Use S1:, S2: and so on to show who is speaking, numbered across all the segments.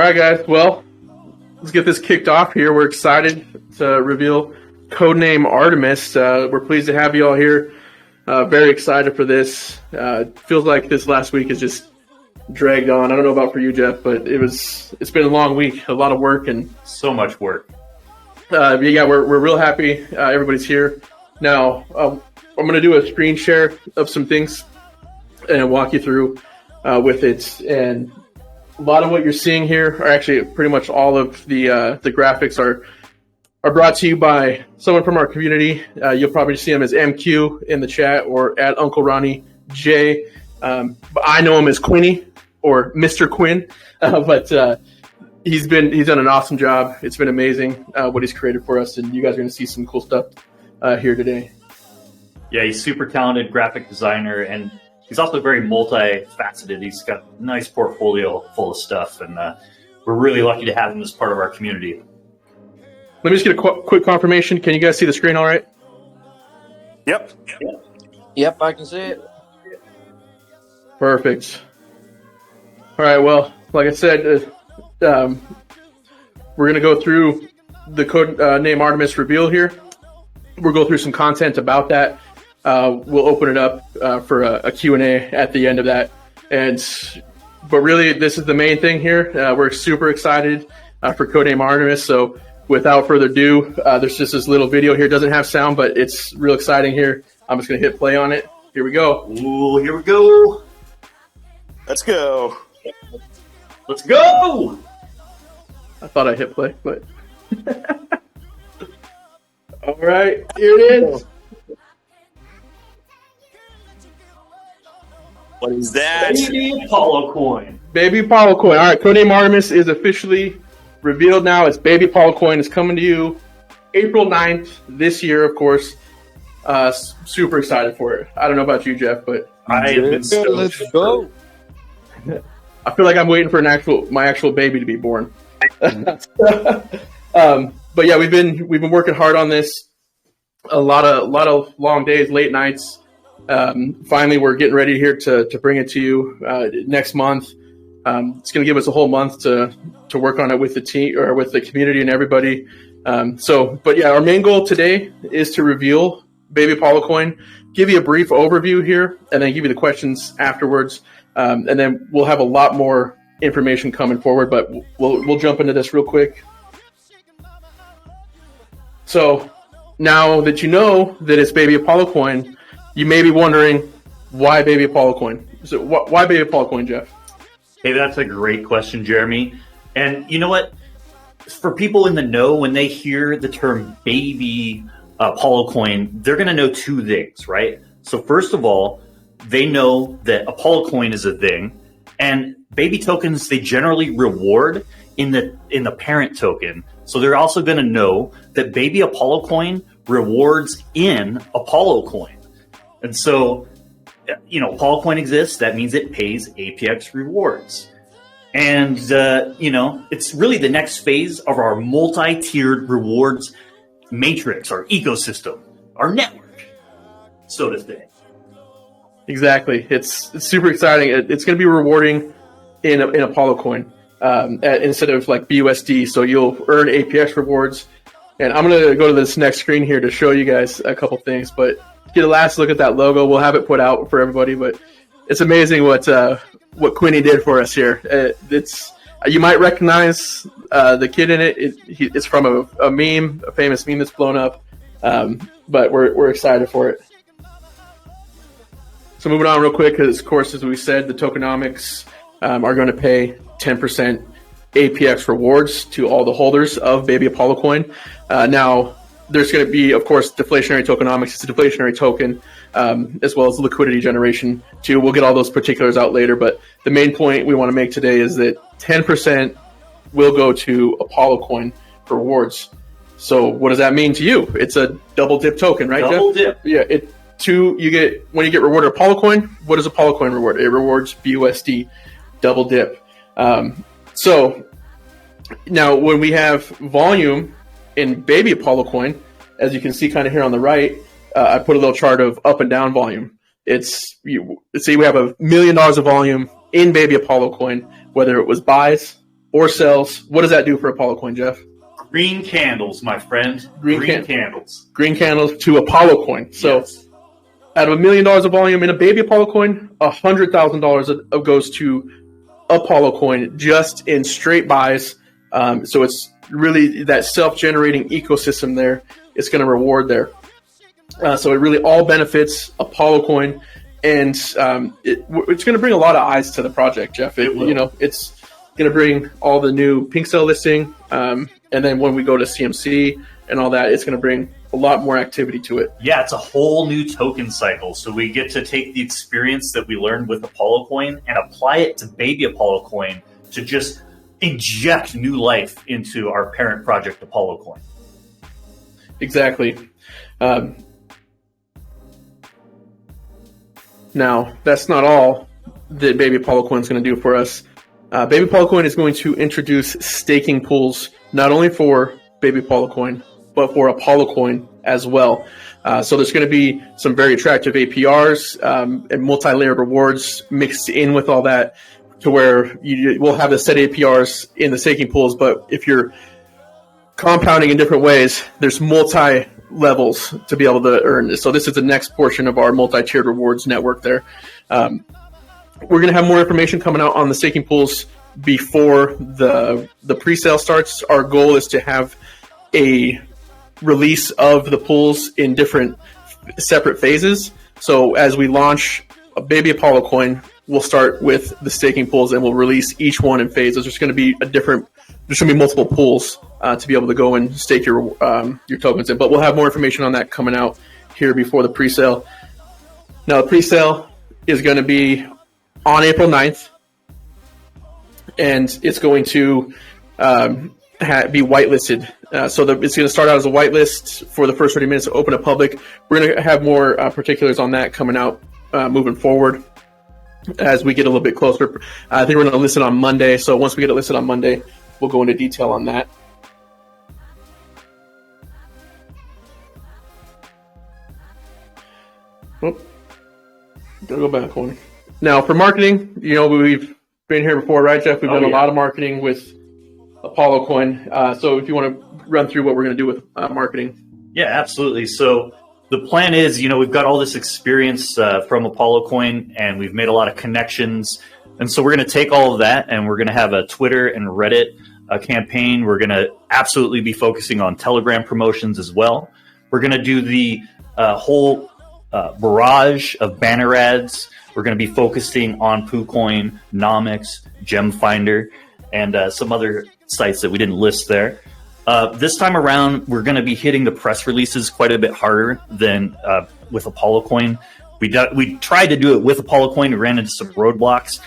S1: right, guys. Well, let's get this kicked off here. We're excited to reveal codename Artemis. We're pleased to have you all here. Very excited for this. Feels like this last week is just dragged on. I don't know about for you, Jeff, but it's been a long week, a lot of work, and
S2: so much work.
S1: We're real happy. Everybody's here now. I'm going to do a screen share of some things and walk you through with it. And a lot of what you're seeing here, are actually pretty much all of the graphics are brought to you by someone from our community. You'll probably see him as MQ in the chat or at Uncle Ronnie J. But I know him as Quinny or Mr. Quinn. But he's done an awesome job. It's been amazing what he's created for us, and you guys are going to see some cool stuff here today.
S2: Yeah, he's super talented graphic designer, and he's also very multifaceted. He's got a nice portfolio full of stuff, and we're really lucky to have him as part of our community.
S1: Let me just get a quick confirmation. Can you guys see the screen all right?
S3: Yep, I can see it.
S1: Perfect. All right, well, like I said, we're going to go through the code name Artemis reveal here. We'll go through some content about that. We'll open it up for a Q&A at the end of that. But really, this is the main thing here. We're super excited for codename Artemis. So without further ado, there's just this little video here. It doesn't have sound, but it's real exciting here. I'm just going to hit play on it. Here we go.
S2: Ooh, here we go.
S4: Let's go.
S2: Let's go.
S1: I thought I hit play, but... All right, here it is.
S4: What is that?
S2: Baby Apollo coin.
S1: Baby Apollo coin. All right, codename Artemis is officially revealed now. It's Baby Apollo coin. It's coming to you April 9th this year, of course. Super excited for it. I don't know about you, Jeff, but
S2: I have been stoked.
S3: Let's go.
S1: I feel like I'm waiting for my actual baby to be born. But yeah, we've been working hard on this. A lot of long days, late nights. Finally, we're getting ready here to bring it to you next month. It's going to give us a whole month to work on it with the team or with the community and everybody. But yeah, our main goal today is to reveal Baby Apollo coin, give you a brief overview here, and then give you the questions afterwards. And then we'll have a lot more information coming forward, but we'll jump into this real quick. So now that you know that it's Baby Apollo coin, you may be wondering why Baby Apollo coin. So why Baby Apollo coin, Jeff?
S2: Hey, that's a great question, Jeremy. And you know what? For people in the know, when they hear the term Baby Apollo coin, they're going to know two things, right? So first of all, they know that Apollo coin is a thing, and baby tokens, they generally reward in the parent token. So they're also going to know that Baby Apollo coin rewards in Apollo coin. And so, Apollo coin exists. That means it pays APX rewards. And, it's really the next phase of our multi-tiered rewards matrix, our ecosystem, our network, so to say.
S1: Exactly. It's super exciting. It's going to be rewarding in Apollo coin instead of like BUSD. So you'll earn APX rewards. And I'm going to go to this next screen here to show you guys a couple things. But get a last look at that logo. We'll have it put out for everybody. But it's amazing what Quinny did for us here. You might recognize the kid in it. It's from a meme, a famous meme that's blown up. But we're excited for it. So moving on real quick, because of course, as we said, the tokenomics are going to pay 10% APX rewards to all the holders of Baby Apollo coin. Now, there's going to be, of course, deflationary tokenomics. It's a deflationary token, as well as liquidity generation too. We'll get all those particulars out later, but the main point we want to make today is that 10% will go to Apollo coin for rewards. So what does that mean to you? It's a double dip token, right,
S2: Double
S1: Jeff?
S2: dip.
S1: Yeah, when you get rewarded Apollo coin, what does Apollo coin reward? It rewards BUSD, double dip. So now when we have volume in Baby Apollo coin, as you can see kind of here on the right, I put a little chart of up and down volume. Let's see, we have $1 million of volume in Baby Apollo coin, whether it was buys or sells, what does that do for Apollo Coin, Jeff?
S2: Green candles, my friend. Green candles.
S1: Green candles to Apollo Coin. So
S2: yes.
S1: Out of $1 million of volume in a baby Apollo Coin, $100,000 goes to Apollo Coin just in straight buys. So it's really that self-generating ecosystem there. It's going to reward there. So it really all benefits Apollo Coin, and it's going to bring a lot of eyes to the project, Jeff. It's going to bring all the new pink cell listing, and then when we go to CMC and all that, it's going to bring a lot more activity to it.
S2: Yeah, it's a whole new token cycle. So we get to take the experience that we learned with Apollo Coin and apply it to baby Apollo Coin to just inject new life into our parent project, Apollo Coin.
S1: Exactly. Now, that's not all that Baby Apollo Coin is going to do for us. Baby Apollo Coin is going to introduce staking pools, not only for Baby Apollo Coin, but for Apollo Coin as well. So there's going to be some very attractive APRs and multi-layered rewards mixed in with all that, to where you will have the set APRs in the staking pools, but if you're compounding in different ways, there's multi-levels to be able to earn this. So this is the next portion of our multi-tiered rewards network there. We're going to have more information coming out on the staking pools before the pre-sale starts. Our goal is to have a release of the pools in different separate phases. So as we launch a Baby Apollo Coin, we'll start with the staking pools and we'll release each one in phases. There's going to be multiple pools to be able to go and stake your tokens in. But we'll have more information on that coming out here before the pre-sale. Now, the pre-sale is going to be on April 9th, and it's going to be whitelisted. So it's going to start out as a whitelist for the first 30 minutes to open to public. We're going to have more particulars on that coming out moving forward as we get a little bit closer. I think we're going to list it on Monday. So once we get it listed on Monday, we'll go into detail on that. Oh, gotta go back one. Now for marketing, we've been here before, right, Jeff? We've done a lot of marketing with Apollo Coin. So if you want to run through what we're going to do with marketing.
S2: Yeah, absolutely. So the plan is, we've got all this experience from Apollo Coin, and we've made a lot of connections. And so we're going to take all of that, and we're going to have a Twitter and Reddit campaign. We're going to absolutely be focusing on Telegram promotions as well. We're going to do the whole barrage of banner ads. We're going to be focusing on PooCoin, Nomics, GemFinder, and some other sites that we didn't list there. This time around, we're going to be hitting the press releases quite a bit harder than with Apollo Coin. We tried to do it with Apollo Coin. We ran into some roadblocks.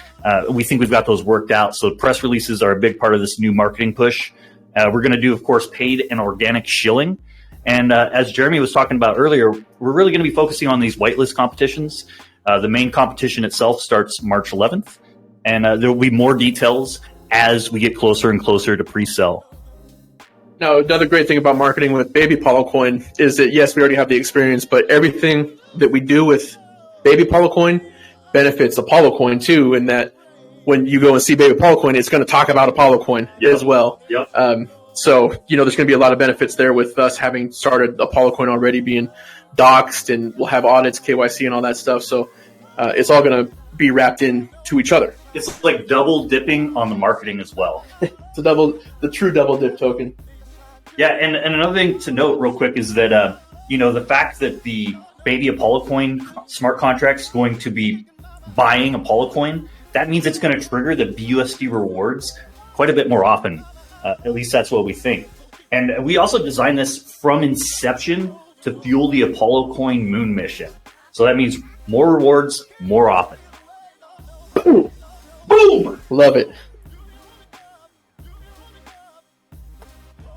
S2: We think we've got those worked out. So press releases are a big part of this new marketing push. We're going to do, of course, paid and organic shilling. And as Jeremy was talking about earlier, we're really going to be focusing on these whitelist competitions. The main competition itself starts March 11th. And there will be more details as we get closer and closer to pre-sale.
S1: Now, another great thing about marketing with Baby Apollo Coin is that, yes, we already have the experience, but everything that we do with Baby Apollo Coin benefits Apollo Coin too, in that when you go and see Baby Apollo Coin, it's going to talk about Apollo Coin as well.
S2: Yep.
S1: So, there's going to be a lot of benefits there with us having started Apollo Coin already, being doxed, and we'll have audits, KYC, and all that stuff. So it's all going to be wrapped into each other.
S2: It's like double dipping on the marketing as well.
S1: It's the true double dip token.
S2: Yeah, and another thing to note real quick is that, the fact that the Baby Apollo Coin smart contract is going to be buying Apollo Coin, that means it's going to trigger the BUSD rewards quite a bit more often. At least that's what we think. And we also designed this from inception to fuel the Apollo Coin moon mission. So that means more rewards more often.
S1: Boom! Boom! Love it.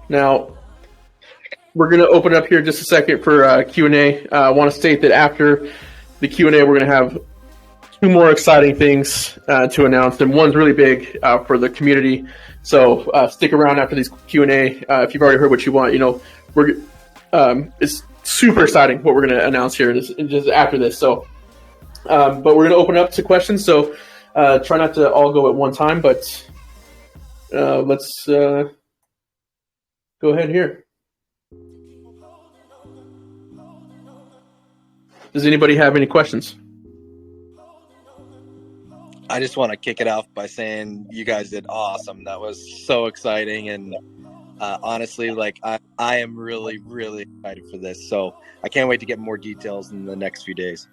S1: Now, we're going to open up here just a second for Q&A. I want to state that after the Q&A, we're going to have two more exciting things to announce, and one's really big for the community. So stick around after these Q&A. If you've already heard what you want, it's super exciting what we're going to announce here just after this. So, but we're going to open up to questions. So try not to all go at one time, but let's go ahead here. Does anybody have any questions?
S3: I just want to kick it off by saying you guys did awesome. That was so exciting, and honestly, like I am really, really excited for this. So I can't wait to get more details in the next few days.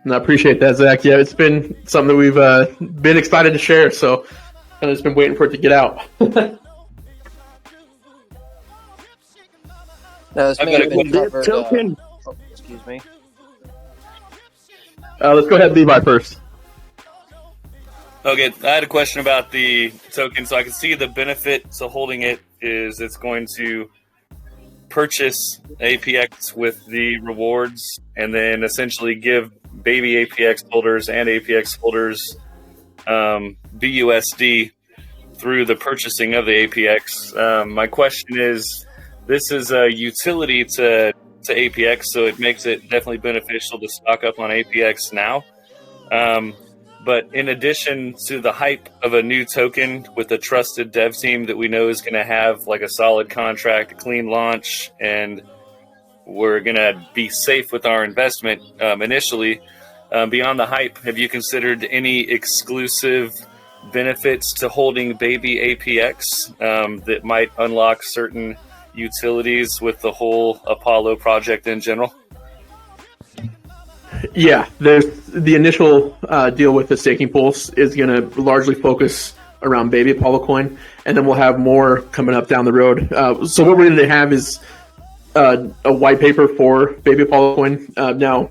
S1: And I appreciate that, Zach. Yeah, it's been something that we've been excited to share. So kind of just been waiting for it to get out.
S3: Now, this
S4: I've
S3: may
S4: got
S3: have
S4: a
S3: been
S4: question.
S3: covered.
S4: Token.
S3: Excuse me.
S1: Let's go ahead, Levi, first.
S4: Okay, I had a question about the token. So I can see the benefit to holding it is it's going to purchase APX with the rewards and then essentially give baby APX holders and APX holders BUSD through the purchasing of the APX. My question is, this is a utility to APX, so it makes it definitely beneficial to stock up on APX now. But in addition to the hype of a new token with a trusted dev team that we know is going to have like a solid contract, a clean launch, and we're going to be safe with our investment initially, beyond the hype, have you considered any exclusive benefits to holding baby APX that might unlock certain utilities with the whole Apollo project in general?
S1: Yeah, there's the initial deal with the staking pools is going to largely focus around baby Apollo coin, and then we'll have more coming up down the road. So what we're going to have is a white paper for baby Apollo coin. Now,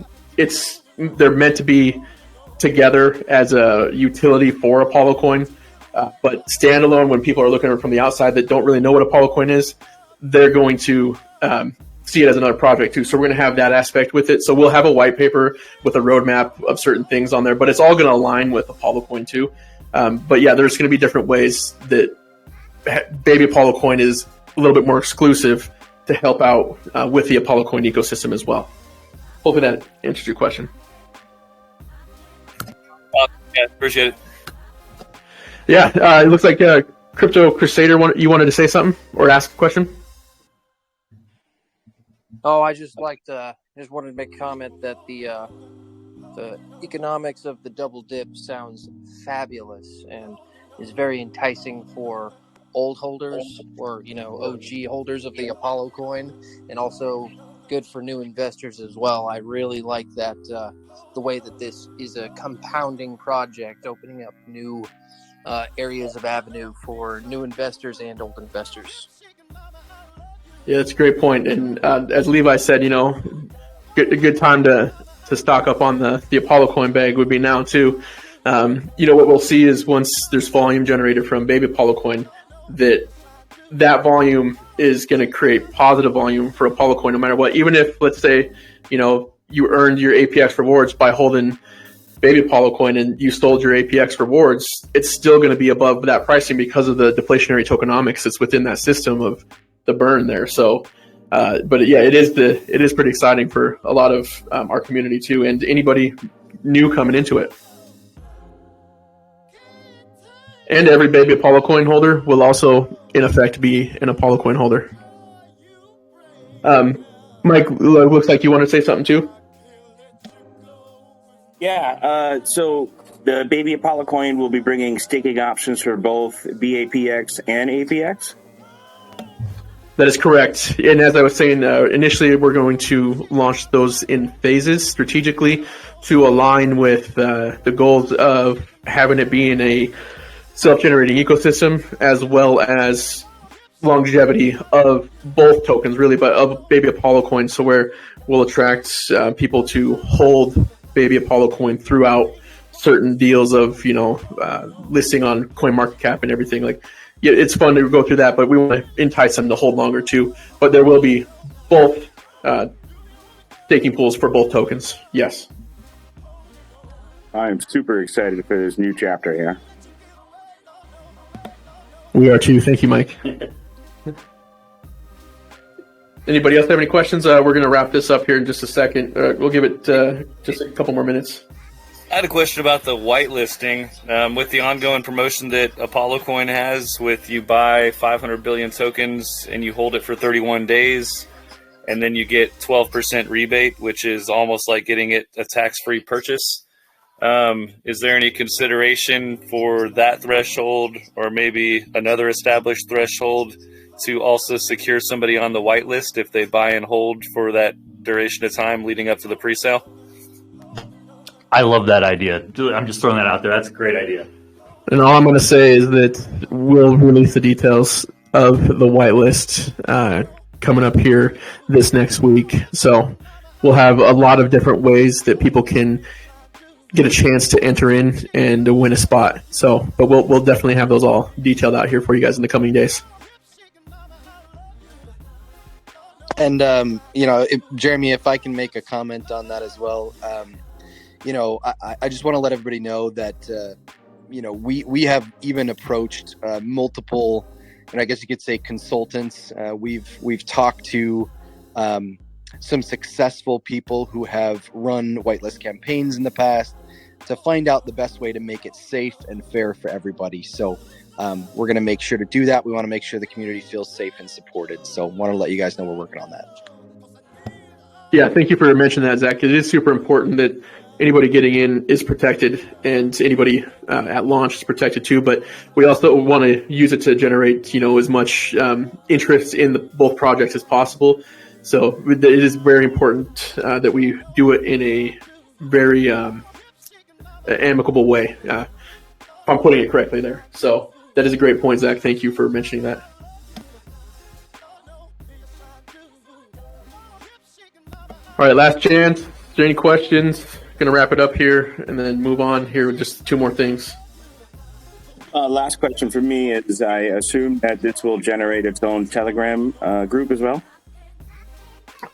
S1: they're meant to be together as a utility for Apollo coin, but standalone, when people are looking at it from the outside that don't really know what Apollo coin is, they're going to see it as another project too. So we're going to have that aspect with it. So we'll have a white paper with a roadmap of certain things on there, but it's all going to align with Apollo coin too. But yeah, there's going to be different ways that baby Apollo coin is a little bit more exclusive to help out with the Apollo coin ecosystem as well. Hopefully that answers your question.
S4: Yeah, appreciate it.
S1: Yeah, it looks like Crypto Crusader, you wanted to say something or ask a question?
S3: Oh, I just wanted to make a comment that the economics of the double dip sounds fabulous and is very enticing for old holders or OG holders of the Apollo coin, and also good for new investors as well. I really like that the way that this is a compounding project, opening up new areas of avenue for new investors and old investors.
S1: Yeah, that's a great point. And as Levi said, a good time to stock up on the Apollo coin bag would be now too. What we'll see is once there's volume generated from baby Apollo coin, that volume is going to create positive volume for Apollo coin no matter what. Even if, let's say, you earned your APX rewards by holding baby Apollo coin and you sold your APX rewards, it's still going to be above that pricing because of the deflationary tokenomics that's within that system of the burn there. So, but yeah, it is pretty exciting for a lot of our community too, and anybody new coming into it. And every baby Apollo coin holder will also, in effect, be an Apollo coin holder. Mike, looks like you want to say something too.
S5: Yeah, so the baby Apollo coin will be bringing staking options for both BAPX and APX.
S1: That is correct. And as I was saying, initially we're going to launch those in phases strategically to align with the goals of having it being a self-generating ecosystem, as well as longevity of both tokens, really, but of baby Apollo coin. So where we'll attract people to hold baby Apollo coin throughout certain deals of, listing on CoinMarketCap and everything. Like, yeah, it's fun to go through that, but we want to entice them to hold longer too. But there will be both staking pools for both tokens. Yes.
S5: I'm super excited for this new chapter here.
S1: We are too. Thank you, Mike. Anybody else have any questions? We're going to wrap this up here in just a second. We'll give it just a couple more minutes.
S4: I had a question about the whitelisting. With the ongoing promotion that Apollo Coin has, with you buy 500 billion tokens and you hold it for 31 days, and then you get 12% rebate, which is almost like getting it a tax-free purchase. Is there any consideration for that threshold, or maybe another established threshold, to also secure somebody on the whitelist if they buy and hold for that duration of time leading up to the pre-sale?
S2: I love that idea. I'm just throwing that out there. That's a great idea.
S1: And all I'm going to say is that we'll release the details of the whitelist coming up here this next week. So we'll have a lot of different ways that people can get a chance to enter in and to win a spot. So, but we'll definitely have those all detailed out here for you guys in the coming days.
S3: And Jeremy, if I can make a comment on that as well, I just want to let everybody know that we have even approached multiple, and I guess you could say consultants. We've talked to some successful people who have run whitelist campaigns in the past to find out the best way to make it safe and fair for everybody. So we're going to make sure to do that. We want to make sure the community feels safe and supported. So want to let you guys know we're working on that.
S1: Yeah, thank you for mentioning that, Zach. It is super important that anybody getting in is protected, and anybody at launch is protected too. But we also want to use it to generate, as much interest in both projects as possible. So it is very important that we do it in a very amicable way. If I'm putting it correctly there. So that is a great point, Zach. Thank you for mentioning that. All right, last chance. Is there any questions? Going to wrap it up here and then move on here with just two more things.
S5: Last question for me is, I assume that this will generate its own Telegram group as well?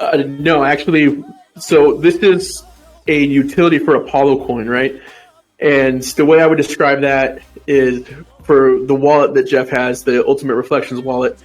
S1: No, actually, so this is a utility for Apollo Coin, right? And the way I would describe that is for the wallet that Jeff has, the Ultimate Reflections wallet,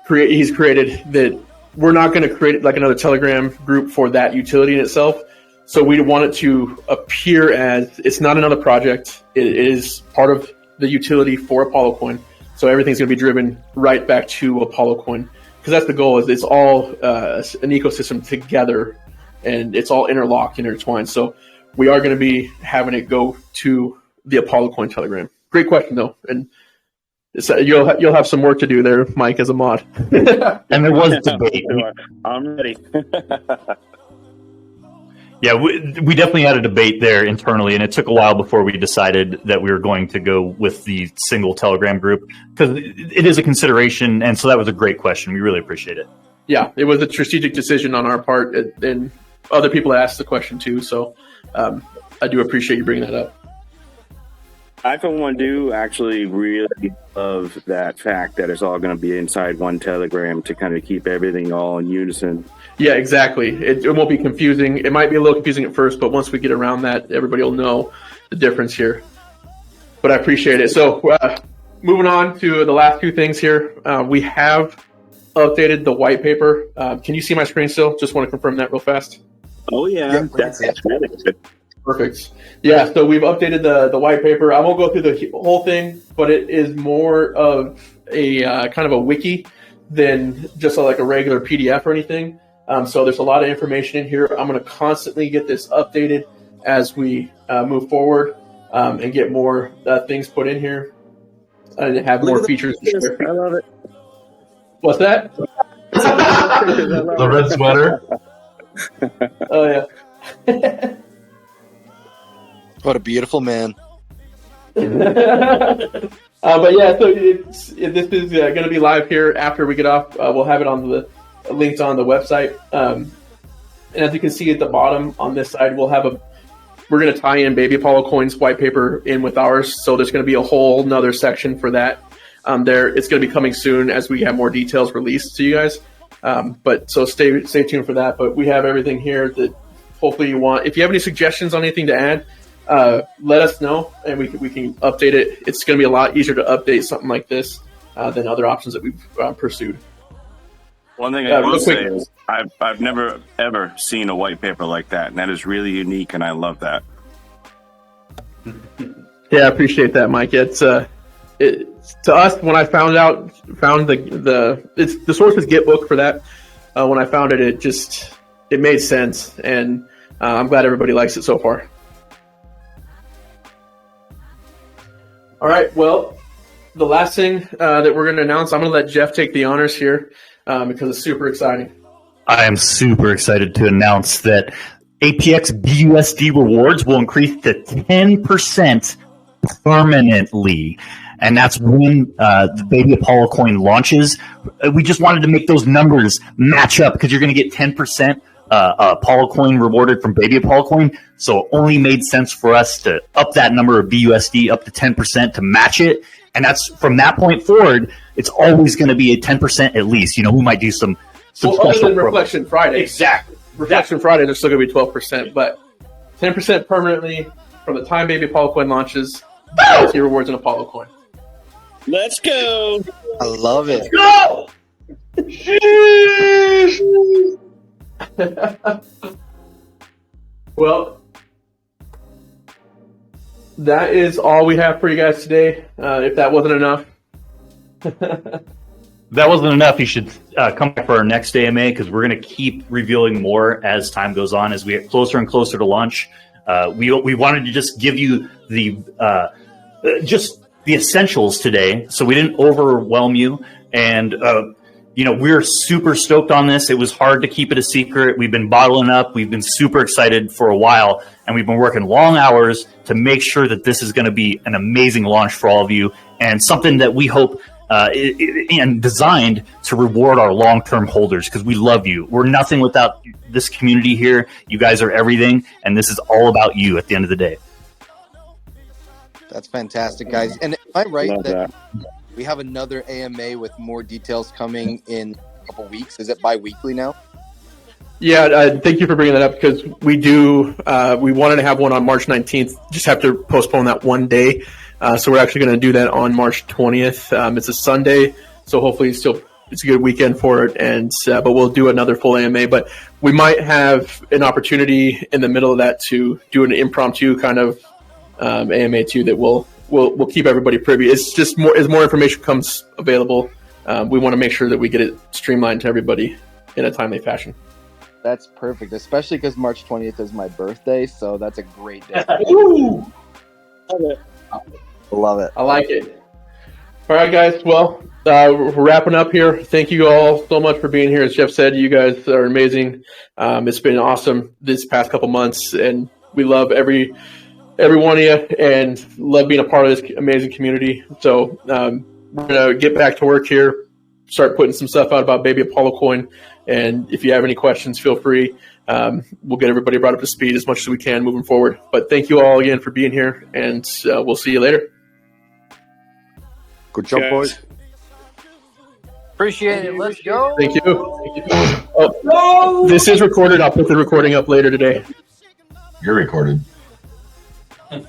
S1: he's created that we're not going to create like another Telegram group for that utility in itself. So we want it to appear as it's not another project. It is part of the utility for Apollo Coin. So everything's going to be driven right back to Apollo Coin, because that's the goal. Is it's all an ecosystem together, and it's all interlocked, intertwined. So we are going to be having it go to the Apollo Coin Telegram. Great question though, and you'll have some work to do there, Mike, as a mod.
S2: And there was debate.
S5: I'm ready.
S2: Yeah, we definitely had a debate there internally, and it took a while before we decided that we were going to go with the single Telegram group, because it is a consideration, and so that was a great question. We really appreciate it.
S1: Yeah, it was a strategic decision on our part, and other people asked the question too, so I do appreciate you bringing that up.
S5: I, for one, do actually really love that fact that it's all going to be inside one Telegram to kind of keep everything all in unison.
S1: Yeah, exactly. It won't be confusing. It might be a little confusing at first, but once we get around that, everybody will know the difference here. But I appreciate it. So moving on to the last two things here. We have updated the white paper. Can you see my screen still? Just want to confirm that real fast.
S5: Oh, yeah. That's really good.
S1: Perfect. Yeah, so we've updated the white paper. I won't go through the whole thing, but it is more of a kind of a wiki than just like a regular PDF or anything. So there's a lot of information in here. I'm going to constantly get this updated as we move forward and get more things put in here and have more features.
S5: I love it.
S1: What's that?
S2: The red sweater.
S1: Oh, yeah.
S3: What a beautiful man.
S1: But yeah, so this is going to be live here after we get off. We'll have it on the linked on the website. And as you can see at the bottom on this side, we're going to tie in Baby Apollo Coin's white paper in with ours. So there's going to be a whole nother section for that. It's going to be coming soon as we have more details released to you guys. But so stay tuned for that. But we have everything here that hopefully you want. If you have any suggestions on anything to add, let us know and we can update it. It's going to be a lot easier to update something like this than other options that we've pursued.
S6: One thing I will say is I've never ever seen a white paper like that, and that is really unique, and I love that.
S1: Yeah, I appreciate that, Mike. It's to us when I found the source is Gitbook for that. When I found it, it made sense, and I'm glad everybody likes it so far. All right, well, the last thing that we're going to announce, I'm going to let Jeff take the honors here because it's super exciting.
S2: I am super excited to announce that APX BUSD rewards will increase to 10% permanently. And that's when the Baby Apollo coin launches. We just wanted to make those numbers match up because you're going to get 10% Apollo coin rewarded from Baby Apollo coin. So it only made sense for us to up that number of BUSD up to 10% to match it. And that's from that point forward, it's always going to be a 10% at least. We might do some
S1: other than Reflection Friday.
S2: Exactly.
S1: Reflection Friday, they're still going to be 12%, but 10% permanently from the time Baby Apollo coin launches. BUSD rewards an Apollo coin.
S5: Let's go.
S3: I love it.
S2: Go!
S1: Well, that is all we have for you guys today. If that wasn't enough.
S2: That wasn't enough. You should come back for our next AMA because we're going to keep revealing more as time goes on. As we get closer and closer to launch, we wanted to just give you the essentials today, so we didn't overwhelm you. And we're super stoked on this. It was hard to keep it a secret. We've been bottling up. We've been super excited for a while, and we've been working long hours to make sure that this is going to be an amazing launch for all of you and something that we hope and designed to reward our long-term holders because we love you. We're nothing without this community here. You guys are everything, and this is all about you at the end of the day.
S3: That's fantastic, guys. And am I right that we have another AMA with more details coming in a couple weeks? Is it bi-weekly now?
S1: Yeah, thank you for bringing that up because we wanted to have one on March 19th. Just have to postpone that one day. So we're actually going to do that on March 20th. It's a Sunday, so hopefully it's a good weekend for it. But we'll do another full AMA. But we might have an opportunity in the middle of that to do an impromptu kind of AMA too that we'll keep everybody privy. It's just as more information comes available, we want to make sure that we get it streamlined to everybody in a timely fashion.
S3: That's perfect, especially because March 20th is my birthday, so that's a great day.
S1: Ooh.
S3: Love it.
S1: I like it. All right, guys. Well, we're wrapping up here. Thank you all so much for being here. As Jeff said, you guys are amazing. It's been awesome this past couple months, and we love every one of you and love being a part of this amazing community. So we're going to get back to work here, start putting some stuff out about Baby Apollo coin. And if you have any questions, feel free. We'll get everybody brought up to speed as much as we can moving forward. But thank you all again for being here, and we'll see you later.
S7: Good job, boys.
S3: Appreciate it. Let's go.
S1: Thank you. Oh, this is recorded. I'll put the recording up later today.
S7: You're recorded.
S5: Yeah.